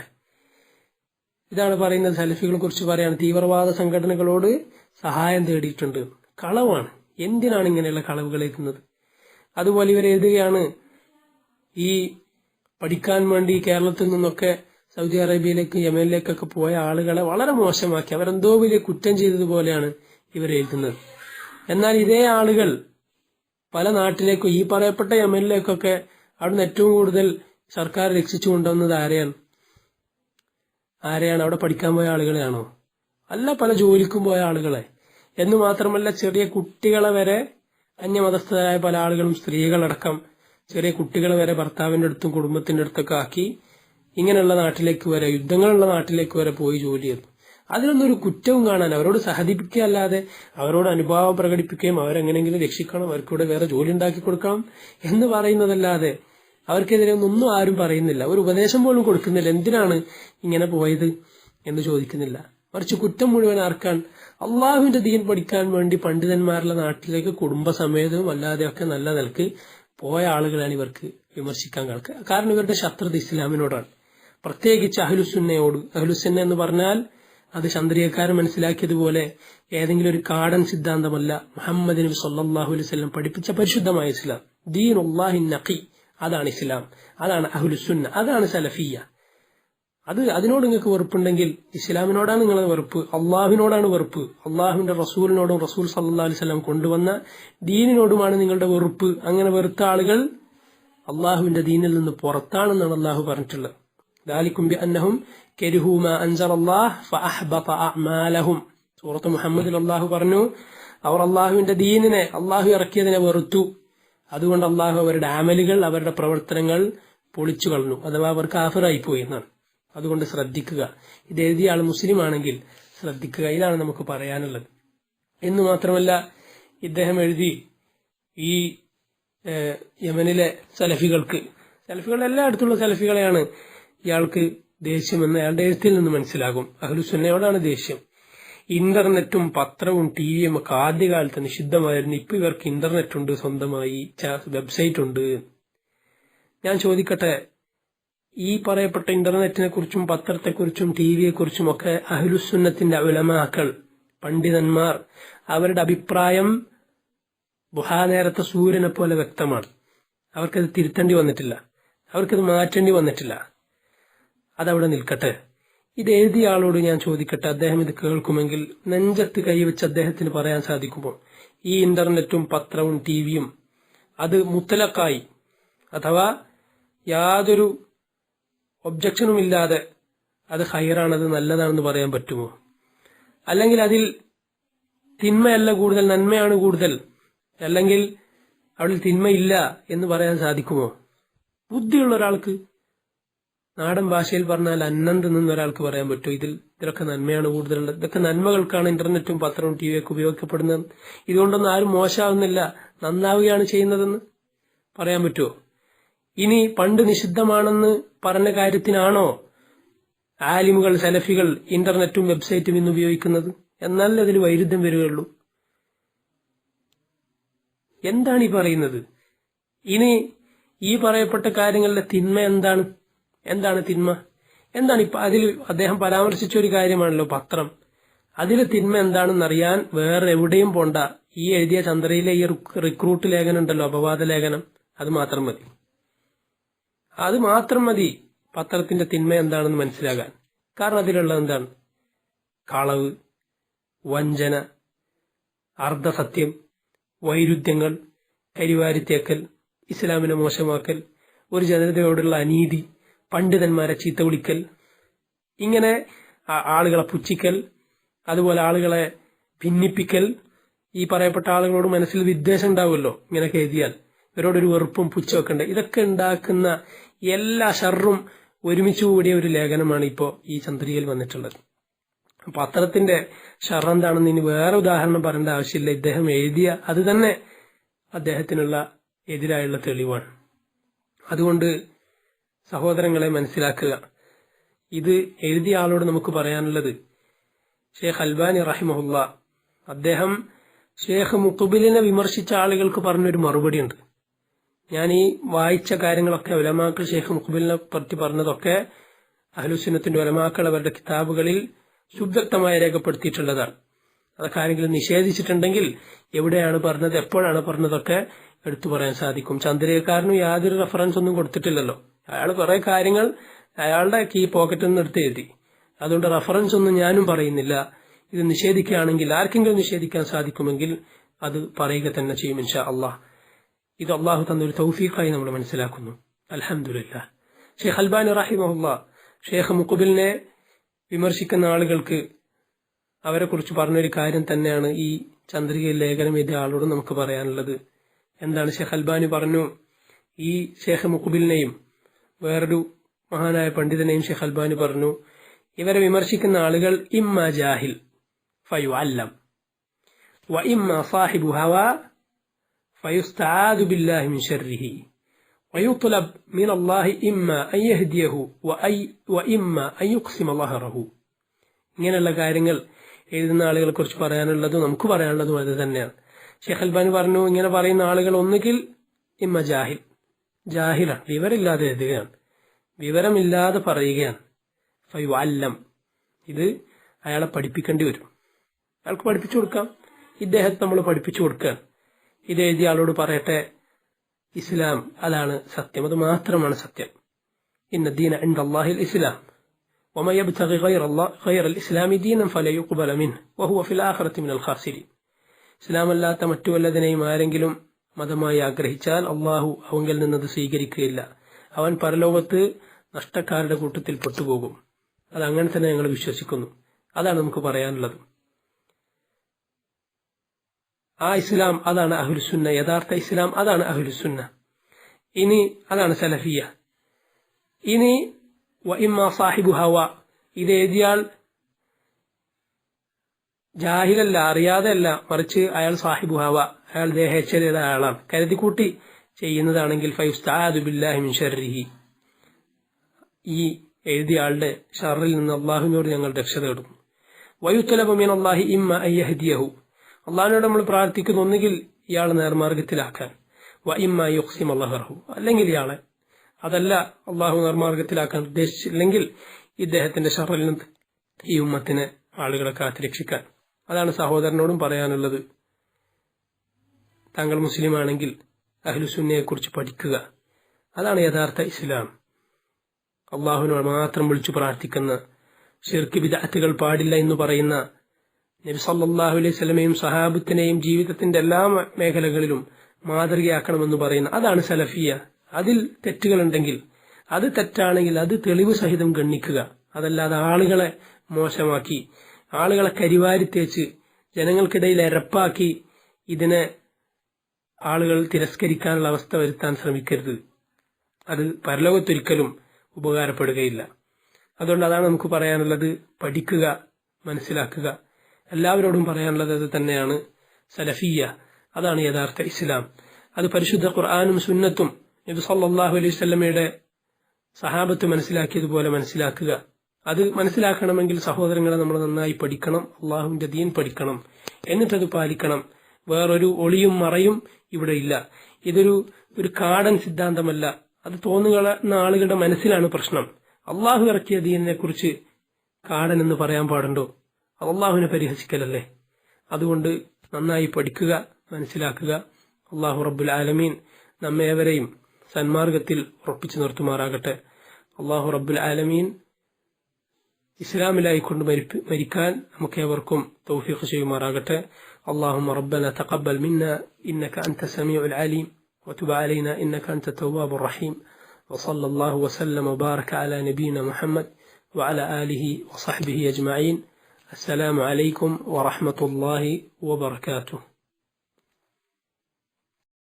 ഇതാണ് പറയുന്നത്. സലഫികളെ കുറിച്ച് പറയാണ്, തീവ്രവാദ സംഘടനകളോട് സഹായം തേടിയിട്ടുണ്ട്. കളവാണ്. എന്തിനാണ് ഇങ്ങനെയുള്ള കളവുകൾ എഴുതുന്നത്? അതുപോലെ ഇവർ എഴുതുകയാണ്, ഈ പഠിക്കാൻ വേണ്ടി കേരളത്തിൽ നിന്നൊക്കെ സൗദി അറേബ്യയിലേക്ക്, യമനിലേക്കൊക്കെ പോയ ആളുകളെ വളരെ മോശമാക്കി, അവരെന്തോ വലിയ കുറ്റം ചെയ്തതുപോലെയാണ് ഇവർ എഴുതുന്നത്. എന്നാൽ ഇതേ ആളുകൾ പല നാട്ടിലേക്കും, ഈ പറയപ്പെട്ട യമനിലേക്കൊക്കെ അവിടുന്ന് ഏറ്റവും കൂടുതൽ സർക്കാർ രക്ഷിച്ചു കൊണ്ടുവന്നത് ആരെയാണ്? അവിടെ പഠിക്കാൻ പോയ ആളുകളെയാണോ? അല്ല, പല ജോലിക്കും പോയ ആളുകളെ. എന്ന് മാത്രമല്ല, ചെറിയ കുട്ടികളെ വരെ, അന്യമതസ്ഥരായ പല ആളുകളും, സ്ത്രീകളടക്കം ചെറിയ കുട്ടികളെ വരെ ഭർത്താവിന്റെ അടുത്തും കുടുംബത്തിന്റെ അടുത്തൊക്കെ ആക്കി ഇങ്ങനെയുള്ള നാട്ടിലേക്ക് വരെ, യുദ്ധങ്ങളുള്ള നാട്ടിലേക്ക് വരെ പോയി ജോലി ചെയ്തു. അതിലൊന്നും ഒരു കുറ്റവും കാണാൻ, അവരോട് സഹതിപ്പിക്കുക അല്ലാതെ അവരോട് അനുഭാവം പ്രകടിപ്പിക്കുകയും അവരെങ്ങനെങ്കിലും രക്ഷിക്കണം, അവർക്കൂടെ വേറെ ജോലി ഉണ്ടാക്കി കൊടുക്കണം എന്ന് പറയുന്നതല്ലാതെ അവർക്കെതിരെ ഒന്നും ആരും പറയുന്നില്ല. ഒരു ഉപദേശം പോലും കൊടുക്കുന്നില്ല. എന്തിനാണ് ഇങ്ങനെ പോയത് എന്ന് ചോദിക്കുന്നില്ല. മറിച്ച് കുറ്റം മുഴുവൻ ആർക്കാൻ? അള്ളാഹുവിന്റെ ദീൻ പഠിക്കാൻ വേണ്ടി പണ്ഡിതന്മാരുടെ നാട്ടിലേക്ക് കുടുംബസമേതവും അല്ലാതെയൊക്കെ നല്ല നിലക്ക് പോയ ആളുകളാണ് ഇവർക്ക് വിമർശിക്കാൻ കേൾക്കുക. കാരണം ഇവരുടെ ശത്രുത ഇസ്ലാമിനോടാണ്, പ്രത്യേകിച്ച് അഹ്ലുസുന്നയോട്. അഹ്ലുസുന്ന എന്ന് പറഞ്ഞാൽ അത് ചന്ദ്രികക്കാരൻ മനസ്സിലാക്കിയതുപോലെ ഏതെങ്കിലും ഒരു കാടൻ സിദ്ധാന്തമല്ല. മുഹമ്മദ് നബി സല്ലല്ലാഹു അലൈഹി വസല്ലം പഠിപ്പിച്ച പരിശുദ്ധമായ ഇസ്ലാം, ദീനുല്ലാഹി നഖി, അതാണ് ഇസ്ലാം, അതാണ് അഹ്ലുസുന്ന, അതാണ് സലഫിയ. അതിനോട് നിങ്ങൾക്ക് വെറുപ്പുണ്ടെങ്കിൽ ഇസ്ലാമിനോടാണ് നിങ്ങളത് വെറുപ്പ്, അള്ളാഹുവിനോടാണ് വെറുപ്പ്, അള്ളാഹുവിന്റെ റസൂലിനോടും റസൂൽ സല്ലല്ലാഹു അലൈഹി വസല്ലം കൊണ്ടുവന്ന ദീനിനോടുമാണ് നിങ്ങളുടെ വെറുപ്പ്. അങ്ങനെ വെറുത്ത ആളുകൾ അള്ളാഹുവിന്റെ ദീനിൽ നിന്ന് പുറത്താണെന്നാണ് അള്ളാഹു പറഞ്ഞിട്ടുള്ളത്. ദാലികും ബിഅന്നഹും കരിഹൂ മാ അൻസലല്ലാഹ് ഫഅഹ്ബത അഅ്മാലഹും. സൂറത്ത് മുഹമ്മദിൽ അള്ളാഹു പറഞ്ഞു, അവർ അള്ളാഹുവിന്റെ ദീനിനെ, അള്ളാഹു ഇറക്കിയതിനെ വെറുത്തു, അതുകൊണ്ട് അള്ളാഹു അവരുടെ അമലുകൾ, അവരുടെ പ്രവർത്തനങ്ങൾ പൊളിച്ചു കളഞ്ഞു, അഥവാ അവർ കാഫിറായി പോയി എന്നാണ്. അതുകൊണ്ട് ശ്രദ്ധിക്കുക. ഇത് എഴുതിയ ആൾ മുസ്ലിം ആണെങ്കിൽ ശ്രദ്ധിക്കുക. ഇതാണ് നമുക്ക് പറയാനുള്ളത്. എന്ന് മാത്രമല്ല, ഇദ്ദേഹം എഴുതി ഈ യമനിലെ സലഫികൾ എല്ലായിടത്തുള്ള സലഫികളെയാണ് ഇയാൾക്ക് ദേഷ്യമെന്ന് അയാളുടെ എഴുത്തിൽ നിന്ന് മനസ്സിലാകും. അഹ്ലുസുന്നയോടാണ് ദേഷ്യം. ഇന്റർനെറ്റും പത്രവും ടിവിയും ഒക്കെ ആദ്യകാലത്ത് നിഷിദ്ധമായിരുന്നു. ഇപ്പൊ ഇവർക്ക് ഇന്റർനെറ്റ് ഉണ്ട്, സ്വന്തമായി വെബ്സൈറ്റ് ഉണ്ട്. ഞാൻ ചോദിക്കട്ടെ, ഈ പറയപ്പെട്ട ഇന്റർനെറ്റിനെ കുറിച്ചും പത്രത്തെക്കുറിച്ചും ടിവിയെക്കുറിച്ചും ഒക്കെ അഹ്ലുസുന്നത്തിന്റെ ഉലമാക്കൾ, പണ്ഡിതന്മാർ, അവരുടെ അഭിപ്രായം നേരത്തെ സൂര്യനെ പോലെ വ്യക്തമാണ്. അവർക്കത് തിരുത്തേണ്ടി വന്നിട്ടില്ല, അവർക്കത് മാറ്റേണ്ടി വന്നിട്ടില്ല. അതവിടെ നിൽക്കട്ടെ. ഇത് എഴുതിയ ആളോട് ഞാൻ ചോദിക്കട്ടെ, അദ്ദേഹം ഇത് കേൾക്കുമെങ്കിൽ നെഞ്ചത്ത് കൈവച്ച് അദ്ദേഹത്തിന് പറയാൻ സാധിക്കുമോ, ഈ ഇന്റർനെറ്റും പത്രവും ടിവിയും അത് മുത്തലക്കായി, അഥവാ യാതൊരു ഒബ്ജക്ഷനുമില്ലാതെ അത് ഖൈറാണ്, അത് നല്ലതാണെന്ന് പറയാൻ പറ്റുമോ? അല്ലെങ്കിൽ അതിൽ തിന്മയല്ല കൂടുതൽ, നന്മയാണ് കൂടുതൽ, അല്ലെങ്കിൽ അവിടെ തിന്മയില്ല എന്ന് പറയാൻ സാധിക്കുമോ? ബുദ്ധിയുള്ള ഒരാൾക്ക്, നാടൻ ഭാഷയിൽ പറഞ്ഞാൽ അന്നം തിന്നുന്ന ഒരാൾക്ക് പറയാൻ പറ്റുമോ ഇതിലൊക്കെ നന്മയാണ് കൂടുതലുള്ളത്? ഇതൊക്കെ നന്മകൾക്കാണ് ഇന്റർനെറ്റും പത്രവും ടി വിയൊക്കെ ഉപയോഗിക്കപ്പെടുന്നത്, ഇതുകൊണ്ടൊന്നും ആരും മോശമാവുന്നില്ല, നന്നാവുകയാണ് ചെയ്യുന്നതെന്ന് പറയാൻ പറ്റുമോ? ഇനി പണ്ട് നിഷിദ്ധമാണെന്ന് പറഞ്ഞ കാര്യത്തിനാണോ ആലിമുകൾ, സലഫികൾ ഇന്റർനെറ്റും വെബ്സൈറ്റും ഇന്ന് ഉപയോഗിക്കുന്നത്? എന്നാലേ അതിൽ വൈരുദ്ധ്യം വരികയുള്ളൂ. എന്താണ് ഈ പറയുന്നത്? ഇനി ഈ പറയപ്പെട്ട കാര്യങ്ങളിലെ തിന്മ എന്താണ്? എന്താണ് തിന്മ? എന്താണ് ഇപ്പൊ അതിൽ അദ്ദേഹം പരാമർശിച്ച ഒരു കാര്യമാണല്ലോ പത്രം. അതിലെ തിന്മ എന്താണെന്നറിയാൻ വേറെ എവിടെയും പോണ്ട. ഈ എഴുതിയ ചന്ദ്രയിലെ ഈ റിക്രൂട്ട് ലേഖനം ഉണ്ടല്ലോ, അപവാദ ലേഖനം, അത് മാത്രം മതി. അത് മാത്രം മതി പത്രത്തിന്റെ തിന്മ എന്താണെന്ന് മനസ്സിലാകാൻ. കാരണം അതിലുള്ളത് എന്താണ്? കളവ്, വഞ്ചന, അർദ്ധസത്യം, വൈരുദ്ധ്യങ്ങൾ, കരിവാരിത്തേക്കൽ, ഇസ്ലാമിനെ മോശമാക്കൽ, ഒരു ജനതയോടുള്ള അനീതി, പണ്ഡിതന്മാരെ ചീത്ത വിളിക്കൽ, ഇങ്ങനെ ആളുകളെ പുച്ഛിക്കൽ, അതുപോലെ ആളുകളെ ഭിന്നിപ്പിക്കൽ. ഈ പറയപ്പെട്ട ആളുകളോട് മനസ്സിൽ വിദ്വേഷം ഉണ്ടാവുമല്ലോ ഇങ്ങനെയൊക്കെ എഴുതിയാൽ, ഇവരോടൊരു വെറുപ്പും പുച്ഛമൊക്കെ ഉണ്ട്. ഇതൊക്കെ ഉണ്ടാക്കുന്ന എല്ലാ ഷർറും ഒരുമിച്ച് കൂടിയ ഒരു ലേഖനമാണ് ഇപ്പോൾ ഈ ചന്ദ്രികയിൽ വന്നിട്ടുള്ളത്. അപ്പൊ പത്രത്തിന്റെ ഷർറ് എന്താണെന്ന് ഇനി വേറെ ഉദാഹരണം പറയേണ്ട ആവശ്യമില്ല. ഇദ്ദേഹം എഴുതിയ അത് തന്നെ അദ്ദേഹത്തിനുള്ള എതിരായുള്ള തെളിവാണ്. അതുകൊണ്ട് സഹോദരങ്ങളെ മനസ്സിലാക്കുക, ഇത് എഴുതിയ ആളോട് നമുക്ക് പറയാനുള്ളത്, ഷെയ്ഖ് അൽബാനി റഹിമഹുല്ല അദ്ദേഹം ഷെയ്ഖ് മുഖ്ബിലിനെ വിമർശിച്ച ആളുകൾക്ക് പറഞ്ഞൊരു മറുപടി ഉണ്ട്. ഞാൻ ഈ വായിച്ച കാര്യങ്ങളൊക്കെ ഉലമാക്കൾ ഷെയ്ഖ് മുഖ്ബിലിനെ പറ്റി പറഞ്ഞതൊക്കെ അഹ്ലുസുന്നത്തിന്റെ ഉലമാക്കൾ അവരുടെ കിതാബുകളിൽ സുവ്യക്തമായി രേഖപ്പെടുത്തിയിട്ടുള്ളതാണ്. അതൊക്കെ ആരെങ്കിലും നിഷേധിച്ചിട്ടുണ്ടെങ്കിൽ എവിടെയാണ് പറഞ്ഞത്, എപ്പോഴാണ് പറഞ്ഞതൊക്കെ എടുത്തു പറയാൻ സാധിക്കും. ചന്ദ്രികക്കാരനും യാതൊരു റെഫറൻസ് ഒന്നും കൊടുത്തിട്ടില്ലല്ലോ. അയാൾ കുറെ കാര്യങ്ങൾ അയാളുടെ കീ പോക്കറ്റിൽ നിന്ന് എടുത്ത് എഴുതി. അതുകൊണ്ട് റെഫറൻസ് ഒന്നും ഞാനും പറയുന്നില്ല. ഇത് നിഷേധിക്കുകയാണെങ്കിൽ, ആർക്കെങ്കിലും നിഷേധിക്കാൻ സാധിക്കുമെങ്കിൽ അത് പറയുക തന്നെ ചെയ്യും ഇൻഷാ അള്ളാഹ്. ഇത് അള്ളാഹു തന്നൊരു തൗഫീഖായി നമ്മൾ മനസ്സിലാക്കുന്നു. അൽഹംദുലില്ലാഹ്. ഷെയ്ഖ് അൽബാനി റഹിമഹുല്ലാ ഷെയ്ഖ് മുഖ്ബിലിനെ വിമർശിക്കുന്ന ആളുകൾക്ക് അവരെ കുറിച്ച് പറഞ്ഞൊരു കാര്യം തന്നെയാണ് ഈ ചന്ദ്രികയിൽ ലേഖനം എഴുതിയ ആളോട് നമുക്ക് പറയാനുള്ളത്. എന്താണ്? ഷെയ്ഖ് അൽബാനി പറഞ്ഞു, ഈ ഷെയ്ഖ് മുഖ്ബിലിനെയും വേറൊരു മഹാനായ പണ്ഡിതനെയും ഷെയ്ഖ് അൽബാനി പറഞ്ഞു, ഇവരെ വിമർശിക്കുന്ന ആളുകൾ ഇമ്മ ജാഹിൽ ഫയുഅല്ലം വ ഇമ്മ സാഹിബു ഹവാ ഫയുസ്തആദു ബില്ലാഹി മിൻ ശർരിഹി വയുത്ലബ് മിൻ അല്ലാഹി ഇമ്മ അൻ യഹ്ദിയഹു വ ഇമ്മ അൻ യുഖ്സിമ ലഹറഹു. ഇങ്ങനെയുള്ള കാര്യങ്ങൾ എഴുതുന്ന ആളുകളെ കുറിച്ച് പറയാനുള്ളതും നമുക്ക് പറയാനുള്ളതും അത് തന്നെയാണ്. ഷെയ്ഖ് അൽബാനി പറഞ്ഞു, ഇങ്ങനെ പറയുന്ന ആളുകൾ ഒന്നുകിൽ ഇമ്മ ജാഹിൽ, ജാഹിലാണ്, വിവരമില്ലാതെ എഴുതുകയാണ്, വിവരമില്ലാതെ പറയുകയാണ്. ഫയുഅല്ലം, ഇത് അയാളെ പഠിപ്പിക്കേണ്ടി വരും. അയാൾക്ക് പഠിപ്പിച്ചു കൊടുക്കാം. ഇദ്ദേഹത്തെ നമ്മൾ പഠിപ്പിച്ചു കൊടുക്കുക. ഇത് എഴുതിയ ആളോട് പറയട്ടെ, ഇസ്ലാം അതാണ് സത്യം, അത് മാത്രമാണ് സത്യം. ഇന്ന ദീന ഇൻദല്ലാഹിൽ ഇസ്ലാം വമൻ യബ്തഗി ഗൈറൽ ഇസ്ലാമി ദീനൻ ഫലൻ യുഖ്ബല മിൻഹു വഹുവ ഫിൽ ആഖിറതി മിനൽ ഖാസിരീൻ. ഇസ്ലാമല്ലാത്ത മറ്റു വല്ലതിനെയും ആരെങ്കിലും മതമായി ആഗ്രഹിച്ചാൽ അള്ളാഹു അവങ്കിൽ നിന്നത് സ്വീകരിക്കുകയില്ല, അവൻ പരലോകത്ത് നഷ്ടക്കാരുടെ കൂട്ടത്തിൽ പെട്ടുപോകും. അതങ്ങനെ തന്നെ ഞങ്ങൾ വിശ്വസിക്കുന്നു. അതാണ് നമുക്ക് പറയാനുള്ളത്. ആ ഇസ്ലാം അതാണ് അഹ്ലുസുന്ന, യഥാർത്ഥ ഇസ്ലാം അതാണ് അഹ്ലുസുന്ന. ഇനി അതാണ് സലഫിയ. ഇനി വ ഇമ്മ സാഹിബു ഹവ, ഇത് എഴുതിയാൽ ജാഹിലല്ല, അറിയാതെ അല്ല, മറിച്ച് അയാൾ സാഹിബു ഹവ, അയാൾ ദേഹേച്ഛതയുടെ ആളാണ്, കരുതിക്കൂട്ടി ചെയ്യുന്നതാണെങ്കിൽ ഫയുസ്തആദു ബില്ലാഹി മിൻ ശർരിഹി, ഈ എഴുതിയ ആളുടെ ഷർറിൽ നിന്ന് അള്ളാഹുവിനോട് ഞങ്ങൾ രക്ഷ തേടുന്നു. വയുത്ലബു മിൻ അല്ലാഹി ഇമ്മ അൻ യഹ്ദിയഹു, അള്ളാഹിനോട് നമ്മൾ പ്രാർത്ഥിക്കുന്നു ഒന്നുകിൽ ഇയാളെ നേർമാർഗത്തിലാക്കാൻ, വ ഇമ്മ അൻ യുഖ്സിമ ലഹറഹു, അല്ലെങ്കിൽ ഇയാളെ, അതല്ല അള്ളാഹു നേർമാർഗത്തിലാക്കാൻ ഉദ്ദേശിച്ചില്ലെങ്കിൽ ഇദ്ദേഹത്തിന്റെ ഷർറിൽ നിന്ന് ഈ ഉമ്മത്തിനെ, ആളുകളെ കാത്തുരക്ഷിക്കാൻ. അതാണ് സഹോദരനോടും പറയാനുള്ളത്. താങ്കൾ മുസ്ലിം ആണെങ്കിൽ അഹ്ലുസുന്നയെ കുറിച്ച് പഠിക്കുക. അതാണ് യഥാർത്ഥ ഇസ്ലാം. അള്ളാഹുവിനോട് മാത്രം വിളിച്ചു പ്രാർത്ഥിക്കുന്ന, ശിർക്ക് ബിദ്അത്തുകൾ പാടില്ല എന്ന് പറയുന്ന, നബി സല്ലല്ലാഹു അലൈഹി വസല്ലമയും സഹാബത്തിനെയും ജീവിതത്തിന്റെ എല്ലാ മേഖലകളിലും മാതൃകയാക്കണമെന്ന് പറയുന്ന, അതാണ് സലഫിയ. അതിൽ തെറ്റുകളുണ്ടെങ്കിൽ, അത് തെറ്റാണെങ്കിൽ അത് തെളിവ് സഹിതം ഗണ്ണിക്കുക. അതല്ലാതെ ആളുകളെ മോശമാക്കി, ആളുകളെ കരിവാരിത്തേച്ച് ജനങ്ങൾക്കിടയിൽ എരപ്പാക്കി ഇതിനെ ആളുകൾ തിരസ്കരിക്കാനുള്ള അവസ്ഥ വരുത്താൻ ശ്രമിക്കരുത്. അത് പരലോകത്തൊരിക്കലും ഉപകാരപ്പെടുകയില്ല. അതുകൊണ്ട് അതാണ് നമുക്ക് പറയാനുള്ളത്. പഠിക്കുക, മനസ്സിലാക്കുക. എല്ലാവരോടും പറയാനുള്ളത് അത് തന്നെയാണ്. സലഫിയ, അതാണ് യഥാർത്ഥ ഇസ്ലാം. അത് പരിശുദ്ധ ഖുർആനും സുന്നത്തും നബി സല്ലല്ലാഹു അലൈഹി വസല്ലമയുടെ സഹാബത്ത് മനസ്സിലാക്കിയതുപോലെ മനസ്സിലാക്കുക. അത് മനസ്സിലാക്കണമെങ്കിൽ സഹോദരങ്ങളെ നമ്മൾ നന്നായി പഠിക്കണം, അള്ളാഹുവിന്റെ ദീൻ പഠിക്കണം, എന്നിട്ടത് പാലിക്കണം. വേറൊരു ഒളിയും മറയും ഇവിടെ ഇല്ല. ഇതൊരു കാടൻ സിദ്ധാന്തമല്ല. അത് തോന്നുന്ന ആളുകളുടെ മനസ്സിലാണ് പ്രശ്നം. അള്ളാഹു ഇറക്കിയ ദീനിനെ കുറിച്ച് കാടൻ എന്ന് പറയാൻ പാടുണ്ടോ? അള്ളാഹുവിനെ പരിഹസിക്കലല്ലേ? അതുകൊണ്ട് നന്നായി പഠിക്കുക, മനസ്സിലാക്കുക. അള്ളാഹു റബ്ബുൽ ആലമീൻ നമ്മേവരെയും സന്മാർഗത്തിൽ ഉറപ്പിച്ചു നിർത്തുമാറാകട്ടെ. അള്ളാഹു റബ്ബുൽ ആലമീൻ ഇസ്ലാമിലായിക്കൊണ്ട് മരിക്കാൻ നമുക്കേവർക്കും തൗഫീഖ് ചെയ്യുമാറാകട്ടെ. اللهم ربنا تقبل منا إنك أنت السميع العليم وتب علينا إنك أنت التواب الرحيم وصلى الله وسلم وبارك على نبينا محمد وعلى آله وصحبه أجمعين. السلام عليكم ورحمة الله وبركاته.